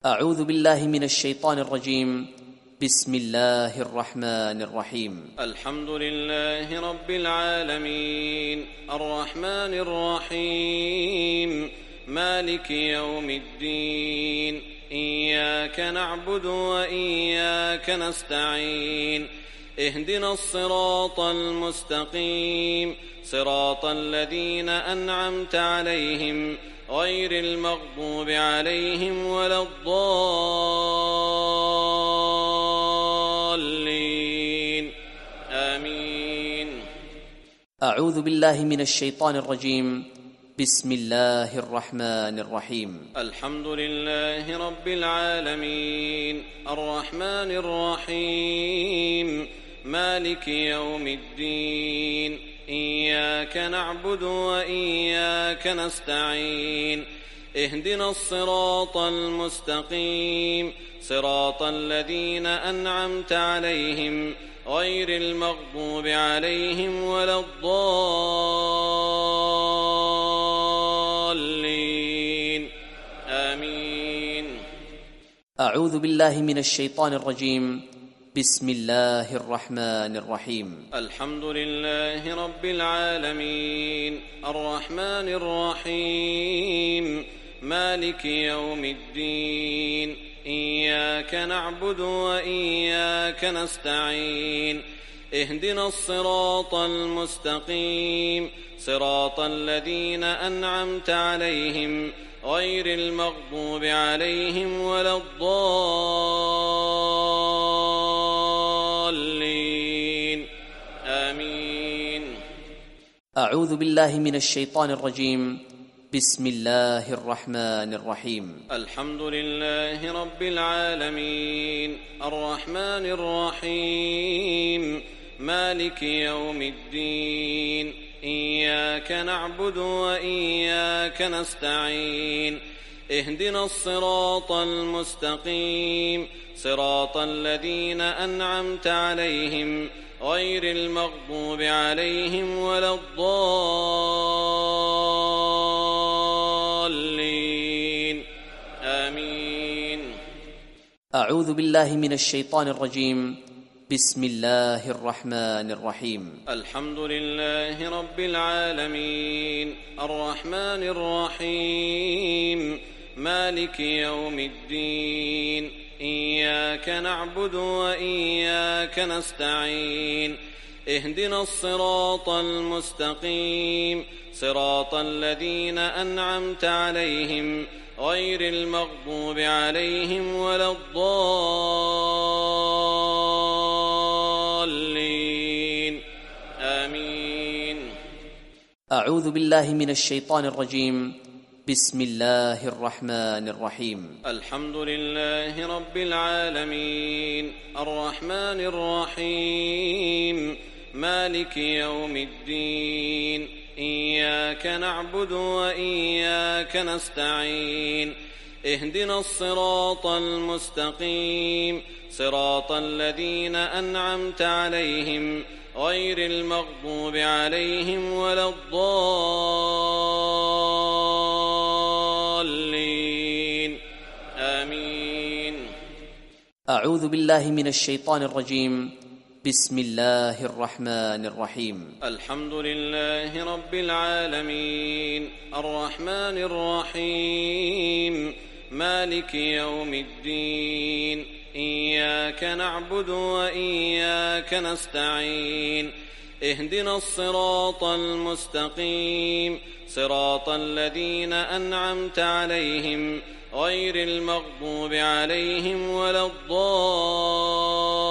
أعوذ بالله من الشيطان الرجيم. بسم الله الرحمن الرحيم. الحمد لله رب العالمين الرحمن الرحيم مالك يوم الدين إياك نعبد وإياك نستعين اهدنا الصراط المستقيم صراط الذين أنعمت عليهم غير المغضوب عليهم ولا الضالين آمين. أعوذ بالله من الشيطان الرجيم. بسم الله الرحمن الرحيم. الحمد لله رب العالمين الرحمن الرحيم مالك يوم الدين إياك نعبد وإياك نستعين اهدنا الصراط المستقيم صراط الذين أنعمت عليهم غير المغضوب عليهم ولا الضالين آمين. أعوذ بالله من الشيطان الرجيم. بسم الله الرحمن الرحيم. الحمد لله رب العالمين الرحمن الرحيم مالك يوم الدين إياك نعبد وإياك نستعين اهدنا الصراط المستقيم صراط الذين أنعمت عليهم غير المغضوب عليهم ولا الضالين آمين. أعوذ بالله من الشيطان الرجيم. بسم الله الرحمن الرحيم. الحمد لله رب العالمين الرحمن الرحيم مالك يوم الدين إياك نعبد وإياك نستعين اهدنا الصراط المستقيم صراط الذين أنعمت عليهم غير المغضوب عليهم ولا الضالين آمين. أعوذ بالله من الشيطان الرجيم. بسم الله الرحمن الرحيم. الحمد لله رب العالمين الرحمن الرحيم مالك يوم الدين إياك نعبد وإياك نستعين اهدنا الصراط المستقيم صراط الذين أنعمت عليهم غير المغضوب عليهم ولا الضالين آمين. أعوذ بالله من الشيطان الرجيم. بسم الله الرحمن الرحيم. الحمد لله رب العالمين الرحمن الرحيم مالك يوم الدين إياك نعبد وإياك نستعين اهدنا الصراط المستقيم صراط الذين أنعمت عليهم غير المغضوب عليهم ولا الضالين آمين. أعوذ بالله من الشيطان الرجيم. بسم الله الرحمن الرحيم. الحمد لله رب العالمين الرحمن الرحيم مالك يوم الدين إياك نعبد وإياك نستعين اهدنا الصراط المستقيم صراط الذين أنعمت عليهم غير المغضوب عليهم ولا الضالين